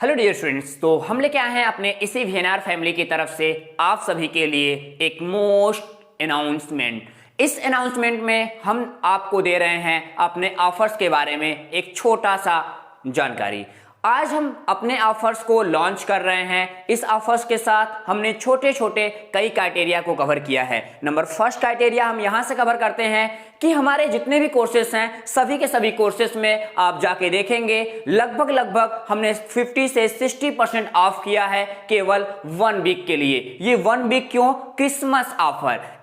Hello dear students, तो हम लेके आए हैं अपने इसी वीएनआर फैमिली की तरफ से आप सभी के लिए एक मोस्ट अनाउंसमेंट। इस अनाउंसमेंट में हम आपको दे रहे हैं अपने ऑफर्स के बारे में एक छोटा सा जानकारी। आज हम अपने ऑफर्स को लॉन्च कर रहे हैं। इस ऑफर्स के साथ हमने छोटे छोटे कई क्राइटेरिया को कवर किया है। नंबर फर्स्ट क्राइटेरिया हम यहां से कवर करते हैं कि हमारे जितने भी कोर्सेस हैं सभी के सभी कोर्सेस में आप जाके देखेंगे लगभग हमने 50 से 60% ऑफ किया है केवल 1 वीक के लिए। ये 1 वीक क्यों?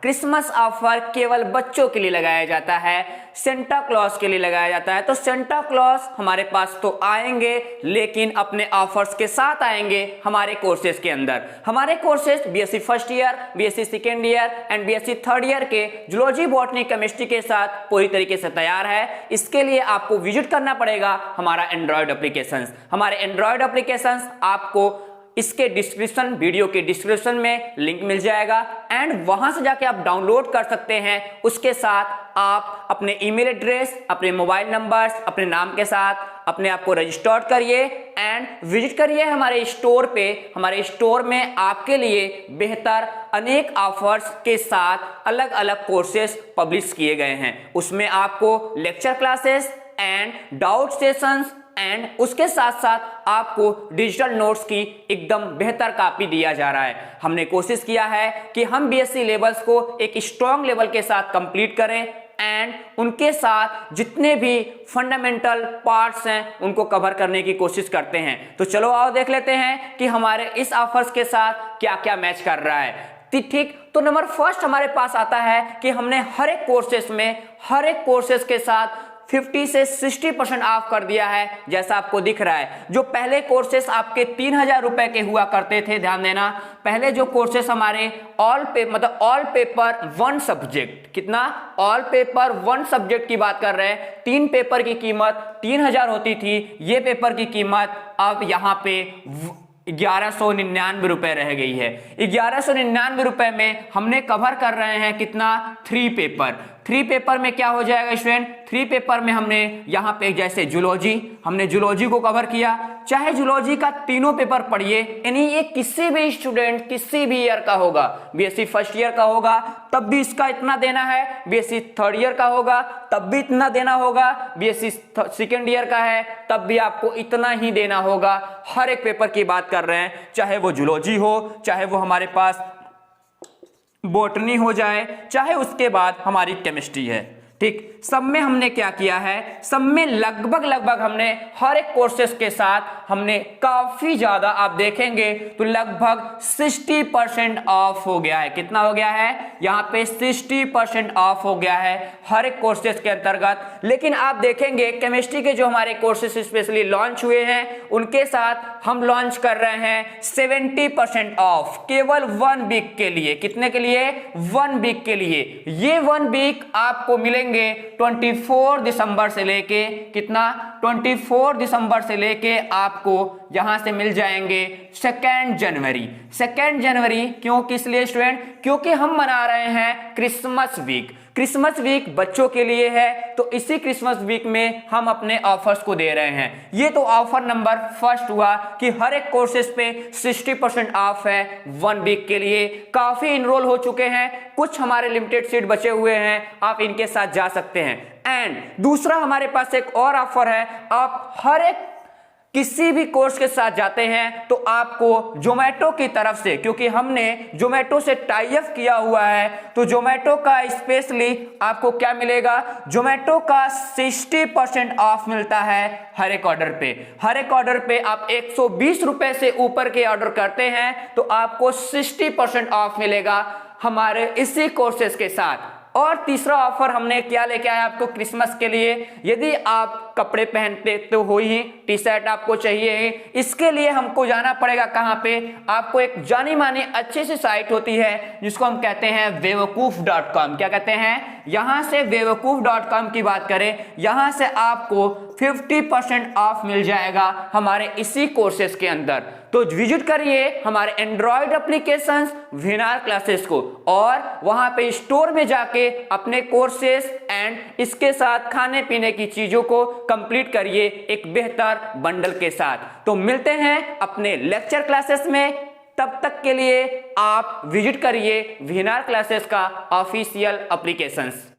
क्रिसमस ऑफर केवल बच्चों के लिए लगाया जाता है, सेंटा क्लॉज के लिए लगाया जाता है। तो सेंटा क्लॉज हमारे पास तो आएंगे लेकिन अपने ऑफर्स के साथ आएंगे हमारे कोर्सेज के अंदर। हमारे courses BSc first year, BSc second year and BSc third year के जूलॉजी, बॉटनी, केमिस्ट्री के साथ पूरी तरीके से तैयार है। इसके लिए आपको विजिट करना पड़ेगा हमारा एंड्रॉयड एप्लीकेशंस। हमारे एंड्रॉयड एप्लीकेशंस आपको इसके डिस्क्रिप्शन, वीडियो के डिस्क्रिप्शन में लिंक मिल जाएगा एंड वहां से जाके आप डाउनलोड कर सकते हैं। उसके साथ आप अपने ईमेल एड्रेस, अपने मोबाइल नंबर्स, अपने नाम के साथ अपने आप को रजिस्टर्ड करिए एंड विजिट करिए हमारे स्टोर पे। हमारे स्टोर में आपके लिए बेहतर अनेक ऑफर्स के साथ अलग अलग कोर्सेज पब्लिश किए गए हैं। उसमें आपको lecture classes and doubt sessions and उसके साथ साथ आपको डिजिटल नोट्स की एकदम बेहतर कॉपी दिया जा रहा है। हमने कोशिश किया है कि हम बीएससी लेवल्स को एक स्ट्रॉन्ग लेवल के साथ कंप्लीट करें एंड उनके साथ जितने भी फंडामेंटल पार्ट्स हैं उनको कवर करने की कोशिश करते हैं। तो चलो आओ देख लेते हैं कि हमारे इस ऑफर्स के साथ क्या क्या मैच कर रहा है। ठीक, तो नंबर फर्स्ट हमारे पास आता है कि हमने हर एक कोर्सेस के साथ 50 से 60% ऑफ कर दिया है। जैसा आपको दिख रहा है, जो पहले कोर्सेस आपके 3000 रुपए के हुआ करते थे, ध्यान देना, पहले जो कोर्सेस हमारे ऑल पेपर 1 सब्जेक्ट, कितना? ऑल पेपर 1 सब्जेक्ट की बात कर रहे हैं। 3 पेपर की कीमत 3000 होती थी। ये पेपर की कीमत अब यहाँ पे 1199 रुपए रह गई है। 1199 रुपए में हमने कवर कर रहे हैं कितना? 3 पेपर में क्या हो जाएगा स्टूडेंट? 3 पेपर में हमने यहाँ पे जैसे जूलॉजी, हमने जूलॉजी को कवर किया। चाहे जूलॉजी का तीनों पेपर पढ़िए, यानी ये किसी भी स्टूडेंट किसी भी ईयर का होगा, बीएससी फर्स्ट ईयर का होगा तब भी इसका इतना देना है, बीएससी थर्ड ईयर का होगा तब भी इतना देना होगा, बीएससी सेकेंड ईयर का है तब भी आपको इतना ही देना होगा। हर एक पेपर की बात कर रहे हैं, चाहे वो जूलॉजी हो, चाहे वो हमारे पास बॉटनी हो जाए, चाहे उसके बाद हमारी केमिस्ट्री है। ठीक, सब में हमने क्या किया है? सब में लगभग हमने हर एक कोर्सेस के साथ हमने काफी ज्यादा, आप देखेंगे तो लगभग 60% ऑफ हो गया है। कितना हो गया है? यहाँ पे 60% ऑफ हो गया है हर एक कोर्सेस के अंतर्गत। लेकिन आप देखेंगे केमिस्ट्री के जो हमारे कोर्सेस स्पेशली लॉन्च हुए हैं उनके साथ हम लॉन्च कर रहे हैं 70% ऑफ केवल 1 वीक के लिए। कितने के लिए? 1 वीक के लिए। ये 1 वीक आपको मिलेंगे 24 दिसंबर से लेके, कितना? 24 दिसंबर से लेके आपको यहां से मिल जाएंगे 2 जनवरी। क्यों, किस लिए स्टूडेंट? क्योंकि हम मना रहे हैं क्रिसमस वीक बच्चों के लिए है, तो इसी क्रिसमस वीक में हम अपने ऑफर्स को दे रहे हैं। ये तो ऑफर नंबर फर्स्ट हुआ कि हर एक कोर्सेज पे 60% ऑफ है 1 वीक के लिए। काफी इनरोल हो चुके हैं, कुछ हमारे लिमिटेड सीट बचे हुए हैं, आप इनके साथ जा सकते हैं। एंड दूसरा हमारे पास एक और ऑफर है, आप हर एक किसी भी कोर्स के साथ जाते हैं तो आपको जोमेटो की तरफ से, क्योंकि हमने जोमेटो से टाई अप किया हुआ है, तो जोमेटो का स्पेशली आपको क्या मिलेगा? जोमेटो का 60% ऑफ मिलता है हर एक ऑर्डर पे। आप 120 रुपए से ऊपर के ऑर्डर करते हैं तो आपको 60% ऑफ मिलेगा हमारे इसी कोर्सेज के साथ। और तीसरा ऑफर हमने क्या लेके आया आपको क्रिसमस के लिए? यदि आप कपड़े पहनते तो हो ही, टी शर्ट आपको चाहिए ही, इसके लिए हमको जाना पड़ेगा कहां पे? आपको एक जानी मानी अच्छी सी साइट होती है जिसको हम कहते हैं बेवकूफ.com। क्या कहते हैं? यहां से बेवकूफ.com की बात करें, यहां से आपको 50% ऑफ मिल जाएगा हमारे इसी कोर्सेज के अंदर। तो विजिट करिए हमारे एंड्रॉयड एप्लीकेशंस वीएनआर क्लासेस को और वहां पे स्टोर में जाके अपने कोर्सेस एंड इसके साथ खाने पीने की चीजों को कंप्लीट करिए एक बेहतर बंडल के साथ। तो मिलते हैं अपने लेक्चर क्लासेस में, तब तक के लिए आप विजिट करिए वीएनआर क्लासेस का ऑफिशियल एप्लीकेशंस।